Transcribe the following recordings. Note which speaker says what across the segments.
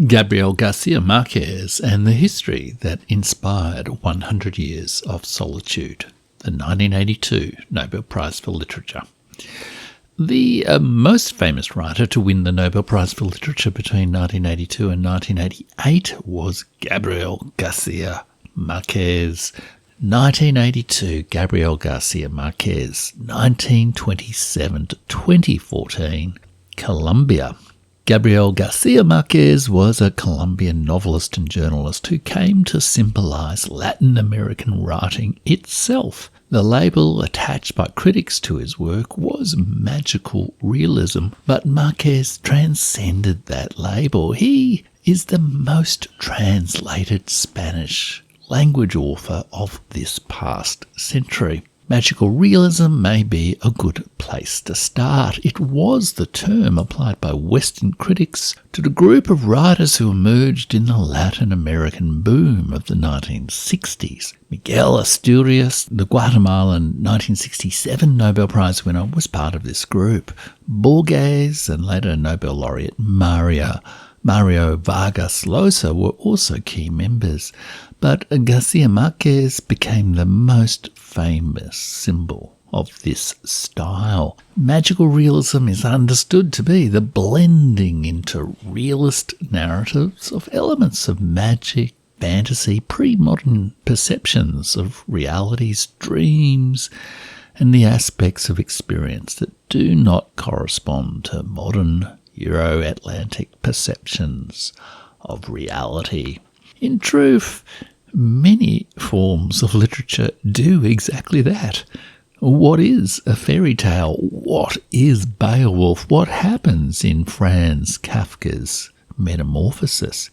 Speaker 1: Gabriel García Márquez and the history that inspired 100 Years of Solitude, the 1982 Nobel Prize for Literature. The most famous writer to win the Nobel Prize for Literature between 1982 and 1988 was Gabriel García Márquez. 1982, Gabriel García Márquez, 1927 to 2014, Colombia. Gabriel García Márquez was a Colombian novelist and journalist who came to symbolise Latin American writing itself. The label attached by critics to his work was magical realism, but Márquez transcended that label. He is the most translated Spanish language author of this past century. Magical realism may be a good place to start. It was the term applied by Western critics to the group of writers who emerged in the Latin American boom of the 1960s. Miguel Asturias, the Guatemalan 1967 Nobel Prize winner, was part of this group. Borges and later Nobel laureate Mario Vargas Llosa were also key members, but García Márquez became the most famous symbol of this style. Magical realism is understood to be the blending into realist narratives of elements of magic, fantasy, pre-modern perceptions of realities, dreams, and the aspects of experience that do not correspond to modern Euro-Atlantic perceptions of reality. In truth, many forms of literature do exactly that. What is a fairy tale? What is Beowulf? What happens in Franz Kafka's Metamorphosis?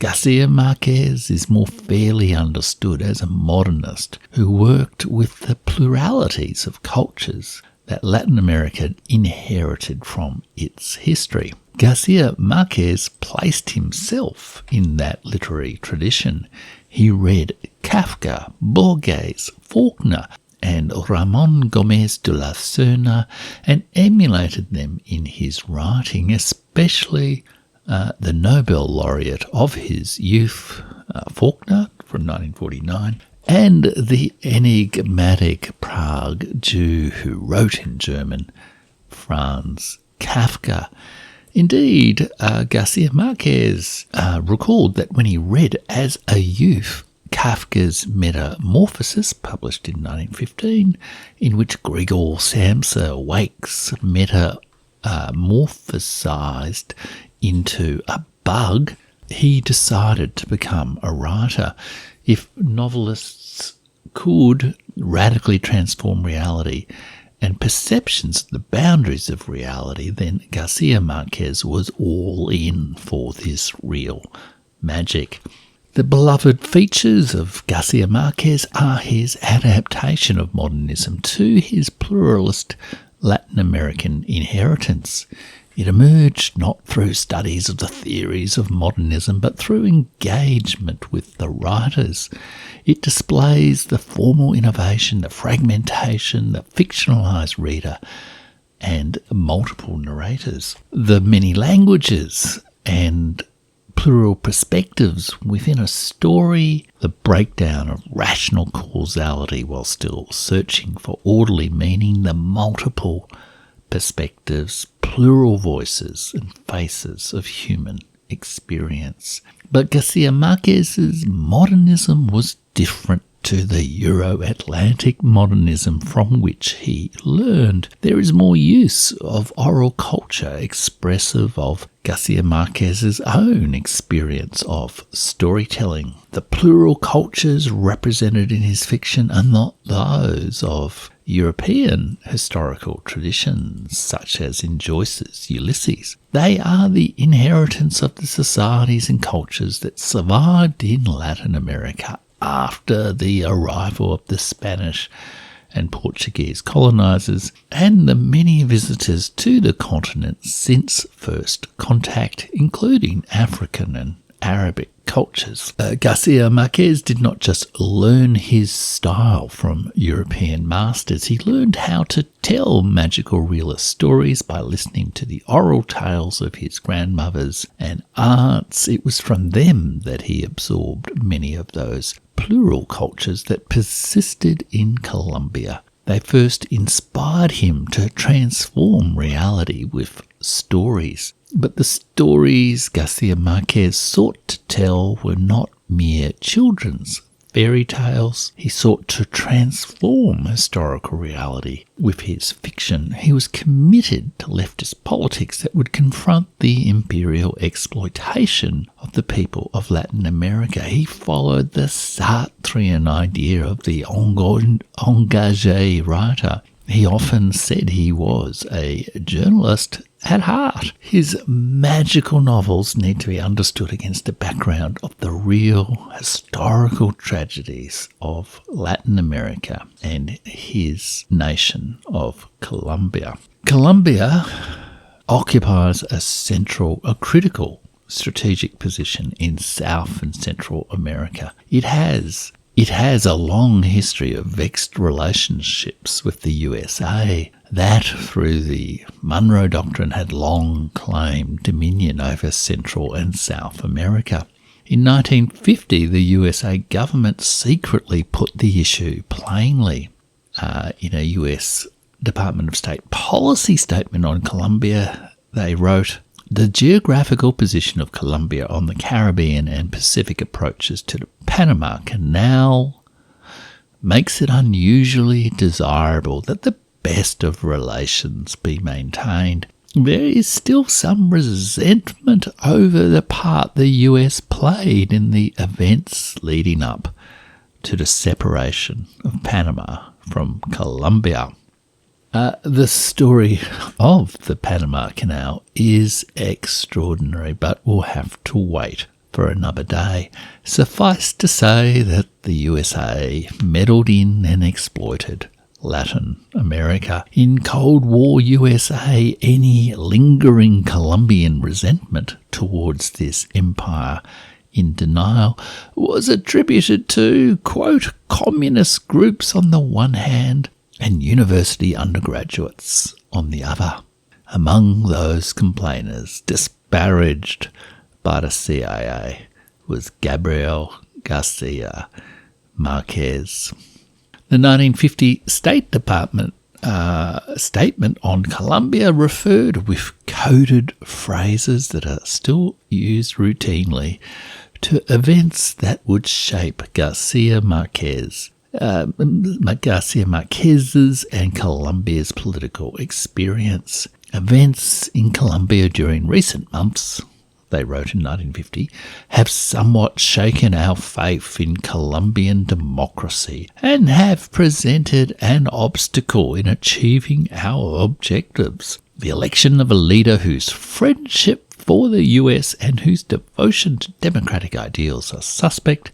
Speaker 1: García Márquez is more fairly understood as a modernist who worked with the pluralities of cultures that Latin America inherited from its history. García Márquez placed himself in that literary tradition. He read Kafka, Borges, Faulkner, and Ramón Gómez de la Serna and emulated them in his writing, especially the Nobel laureate of his youth, Faulkner, from 1949, and the enigmatic Prague Jew who wrote in German, Franz Kafka. Indeed, García Márquez recalled that when he read as a youth Kafka's Metamorphosis, published in 1915, in which Gregor Samsa wakes metamorphosized into a bug, he decided to become a writer. If novelists could radically transform reality and perceptions of the boundaries of reality, then García Márquez was all in for this real magic. The beloved features of García Márquez are his adaptation of modernism to his pluralist Latin American inheritance. It emerged not through studies of the theories of modernism, but through engagement with the writers. It displays the formal innovation, the fragmentation, the fictionalised reader, and multiple narrators. The many languages and plural perspectives within a story, the breakdown of rational causality while still searching for orderly meaning, the multiple perspectives, plural voices and faces of human experience. But García Márquez's modernism was different to the Euro-Atlantic modernism from which he learned. There is more use of oral culture expressive of García Márquez's own experience of storytelling. The plural cultures represented in his fiction are not those of European historical traditions, such as in Joyce's Ulysses. They are the inheritance of the societies and cultures that survived in Latin America after the arrival of the Spanish and Portuguese colonisers and the many visitors to the continent since first contact, including African and Arabic cultures. Garcia Marquez did not just learn his style from European masters. He learned how to tell magical realist stories by listening to the oral tales of his grandmothers and aunts. It was from them that he absorbed many of those plural cultures that persisted in Colombia. They first inspired him to transform reality with stories. But the stories Garcia Marquez sought to tell were not mere children's fairy tales. He sought to transform historical reality with his fiction. He was committed to leftist politics that would confront the imperial exploitation of the people of Latin America. He followed the Sartrean idea of the engagé writer. He often said he was a journalist at heart. His magical novels need to be understood against a background of the real historical tragedies of Latin America and his nation of Colombia. Colombia occupies a critical strategic position in South and Central America. It has a long history of vexed relationships with the USA that, through the Monroe Doctrine, had long claimed dominion over Central and South America. In 1950, the USA government secretly put the issue plainly in a US Department of State policy statement on Colombia. They wrote, "The geographical position of Colombia on the Caribbean and Pacific approaches to the Panama Canal makes it unusually desirable that the best of relations be maintained. There is still some resentment over the part the US played in the events leading up to the separation of Panama from Colombia." The story of the Panama Canal is extraordinary, but we'll have to wait for another day. Suffice to say that the USA meddled in and exploited Latin America. In Cold War USA, any lingering Colombian resentment towards this empire in denial was attributed to, quote, communist groups on the one hand and university undergraduates on the other. Among those complainers disparaged by the CIA was Gabriel García Márquez. The 1950 State Department statement on Colombia referred with coded phrases that are still used routinely to events that would shape García Márquez's and Colombia's political experience. Events in Colombia during recent months, they wrote in 1950, have somewhat shaken our faith in Colombian democracy and have presented an obstacle in achieving our objectives. The election of a leader whose friendship for the US and whose devotion to democratic ideals are suspect,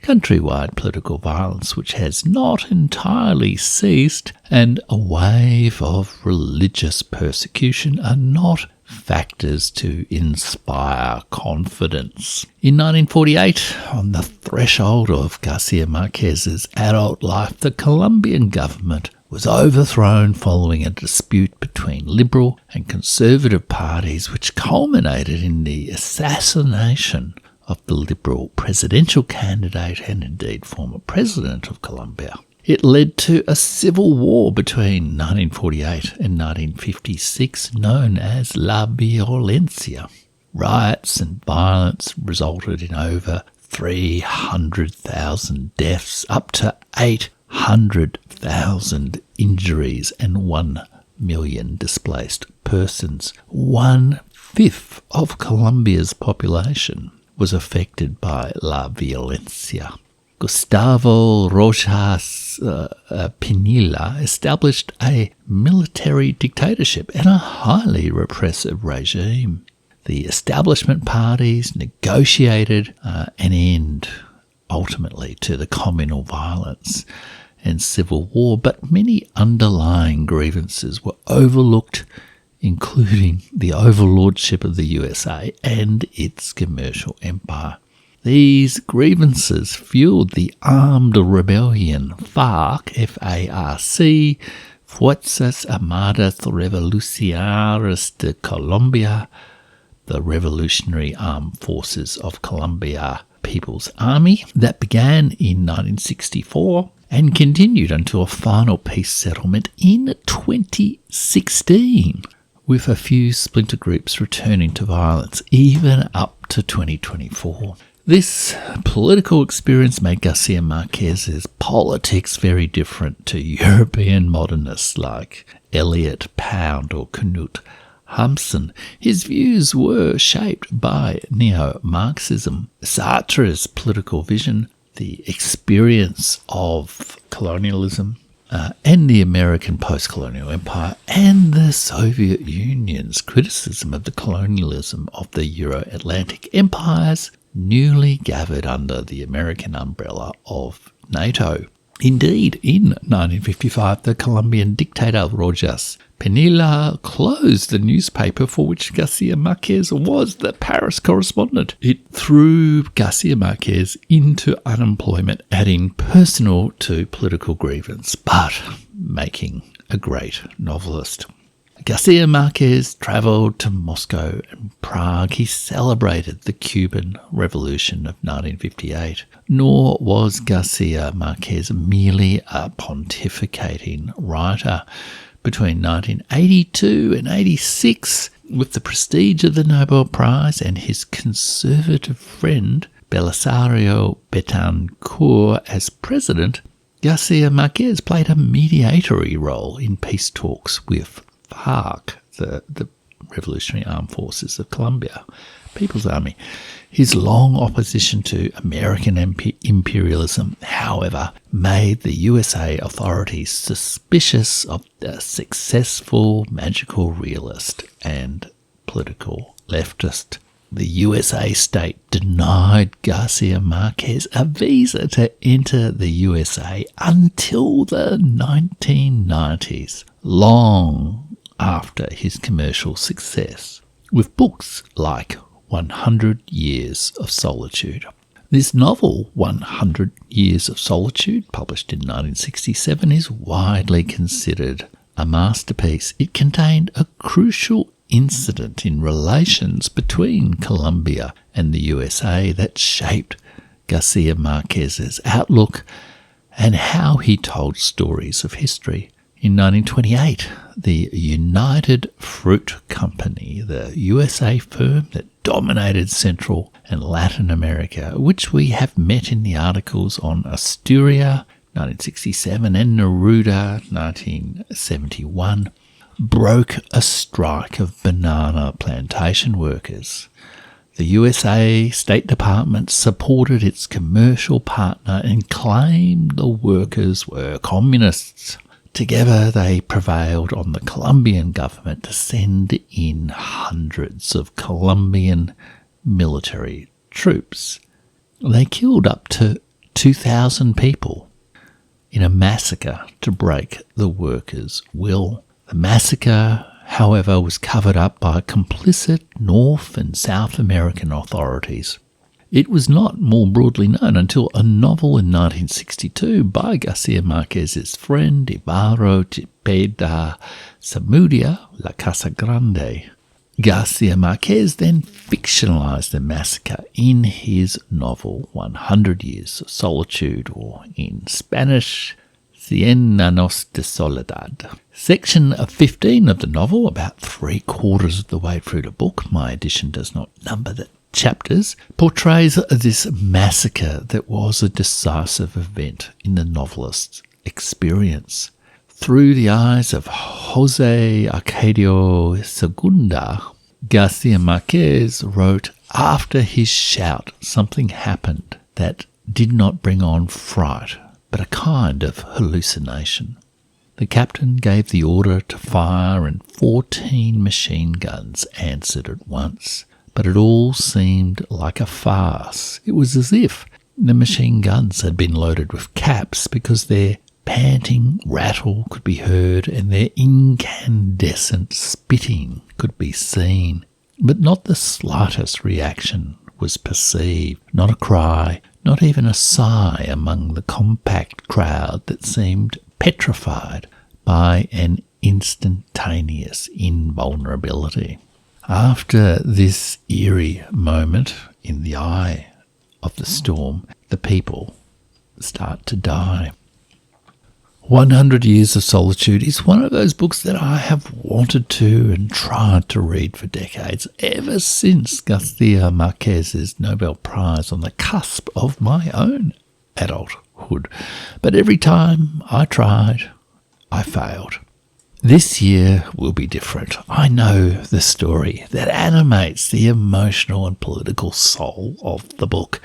Speaker 1: countrywide political violence which has not entirely ceased, and a wave of religious persecution are not factors to inspire confidence. In 1948, on the threshold of García Márquez's adult life, the Colombian government was overthrown following a dispute between liberal and conservative parties which culminated in the assassination of the liberal presidential candidate and indeed former president of Colombia. It led to a civil war between 1948 and 1956 known as La Violencia. Riots and violence resulted in over 300,000 deaths, up to 800,000 injuries and 1 million displaced persons. 1/5 of Colombia's population was affected by La Violencia. Gustavo Rojas Pinilla established a military dictatorship and a highly repressive regime. The establishment parties negotiated an end, ultimately, to the communal violence and civil war, but many underlying grievances were overlooked including the overlordship of the USA and its commercial empire. These grievances fueled the armed rebellion FARC, F-A-R-C, Fuerzas Armadas Revolucionarias de Colombia, the Revolutionary Armed Forces of Colombia People's Army, that began in 1964 and continued until a final peace settlement in 2016, with a few splinter groups returning to violence even up to 2024. This political experience made Garcia Marquez's politics very different to European modernists like Eliot, Pound or Knut Hamsun. His views were shaped by neo-Marxism, Sartre's political vision, the experience of colonialism, and the American post-colonial empire, and the Soviet Union's criticism of the colonialism of the Euro-Atlantic empires newly gathered under the American umbrella of NATO. Indeed, in 1955, the Colombian dictator Rojas Pinilla closed the newspaper for which Garcia Marquez was the Paris correspondent. It threw Garcia Marquez into unemployment, adding personal to political grievance, but making a great novelist. Garcia Marquez travelled to Moscow and Prague. He celebrated the Cuban Revolution of 1958. Nor was Garcia Marquez merely a pontificating writer. Between 1982 and 86, with the prestige of the Nobel Prize and his conservative friend Belisario Betancourt as president, Garcia Marquez played a mediatory role in peace talks with FARC, the Revolutionary Armed Forces of Colombia, People's Army. His long opposition to American imperialism, however, made the USA authorities suspicious of the successful magical realist and political leftist. The USA state denied Garcia Marquez a visa to enter the USA until the 1990s, long after his commercial success, with books like 100 Years of Solitude. This novel, 100 Years of Solitude, published in 1967, is widely considered a masterpiece. It contained a crucial incident in relations between Colombia and the USA that shaped Garcia Marquez's outlook and how he told stories of history. In 1928, the United Fruit Company, the USA firm that dominated Central and Latin America, which we have met in the articles on Asturia, 1967, and Neruda, 1971, broke a strike of banana plantation workers. The USA State Department supported its commercial partner and claimed the workers were communists. Together they prevailed on the Colombian government to send in hundreds of Colombian military troops. They killed up to 2,000 people in a massacre to break the workers' will. The massacre, however, was covered up by complicit North and South American authorities. It was not more broadly known until a novel in 1962 by Garcia Marquez's friend Ibarro Cepeda Zamudia, La Casa Grande. Garcia Marquez then fictionalized the massacre in his novel 100 Years of Solitude, or in Spanish, Cien Años de Soledad. Section 15 of the novel, about 3/4 of the way through the book, my edition does not number the chapters, portrays this massacre that was a decisive event in the novelist's experience. Through the eyes of Jose Arcadio Segunda, Garcia Marquez wrote, after his shout, something happened that did not bring on fright, but a kind of hallucination. The captain gave the order to fire and 14 machine guns answered at once. But it all seemed like a farce. It was as if the machine guns had been loaded with caps because their panting rattle could be heard, and their incandescent spitting could be seen. But not the slightest reaction was perceived, not a cry, not even a sigh among the compact crowd that seemed petrified by an instantaneous invulnerability. After this eerie moment in the eye of the storm, the people start to die. 100 Years of Solitude is one of those books that I have wanted to and tried to read for decades, ever since García Márquez's Nobel Prize on the cusp of my own adulthood. But every time I tried, I failed. This year will be different. I know the story that animates the emotional and political soul of the book.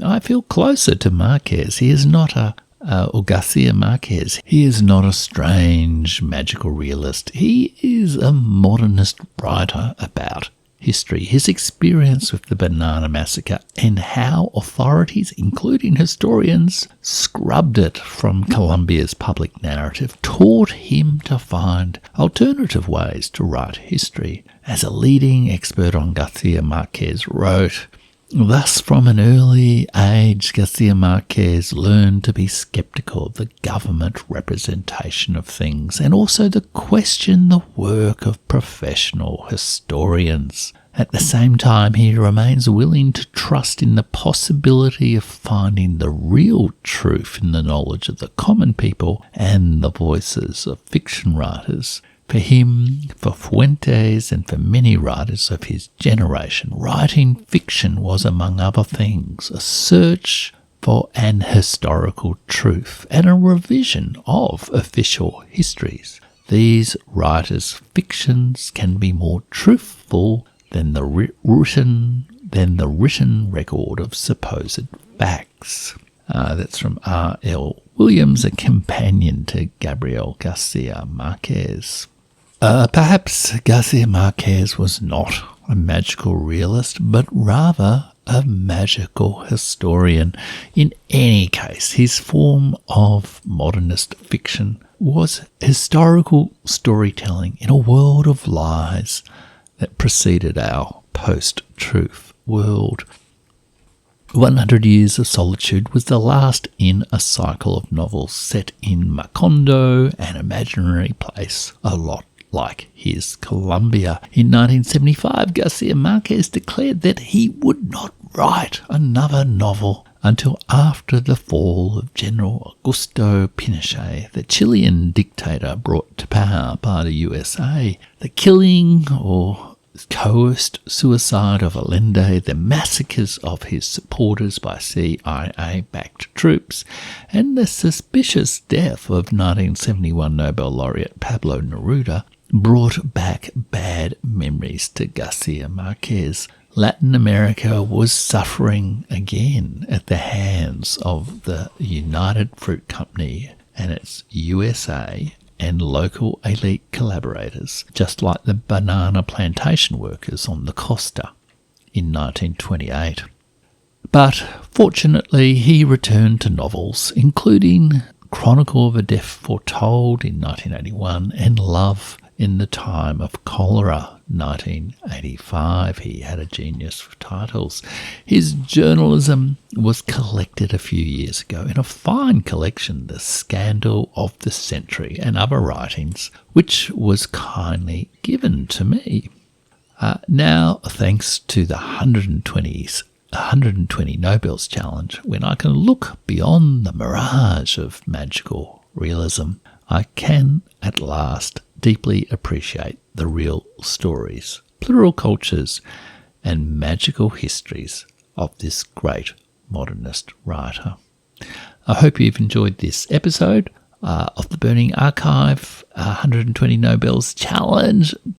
Speaker 1: I feel closer to Márquez. He is not García Márquez. He is not a strange, magical realist. He is a modernist writer about history, his experience with the Banana Massacre, and how authorities, including historians, scrubbed it from Colombia's public narrative, taught him to find alternative ways to write history. As a leading expert on García Márquez wrote, thus, from an early age, García Márquez learned to be sceptical of the government representation of things, and also to question the work of professional historians. At the same time, he remains willing to trust in the possibility of finding the real truth in the knowledge of the common people and the voices of fiction writers. For him, for Fuentes, and for many writers of his generation, writing fiction was, among other things, a search for an historical truth and a revision of official histories. These writers' fictions can be more truthful than the written record of supposed facts. That's from R.L. Williams, a companion to Gabriel García Márquez. Perhaps García Márquez was not a magical realist, but rather a magical historian. In any case, his form of modernist fiction was historical storytelling in a world of lies that preceded our post-truth world. 100 Years of Solitude was the last in a cycle of novels set in Macondo, an imaginary place a lot like his Colombia. In 1975, García Márquez declared that he would not write another novel until after the fall of General Augusto Pinochet, the Chilean dictator brought to power by the USA. The killing or coerced suicide of Allende, the massacres of his supporters by CIA-backed troops, and the suspicious death of 1971 Nobel laureate Pablo Neruda brought back bad memories to García Márquez. Latin America was suffering again at the hands of the United Fruit Company and its USA and local elite collaborators, just like the banana plantation workers on the Costa in 1928. But fortunately, he returned to novels, including Chronicle of a Death Foretold in 1981 and Love in the Time of Cholera, 1985. He had a genius for titles. His journalism was collected a few years ago in a fine collection, The Scandal of the Century, and other writings, which was kindly given to me. Now, thanks to the 120 Nobel's Challenge, when I can look beyond the mirage of magical realism, I can at last deeply appreciate the real stories, plural cultures, and magical histories of this great modernist writer. I hope you've enjoyed this episode of the Burning Archive 120 Nobel's Challenge.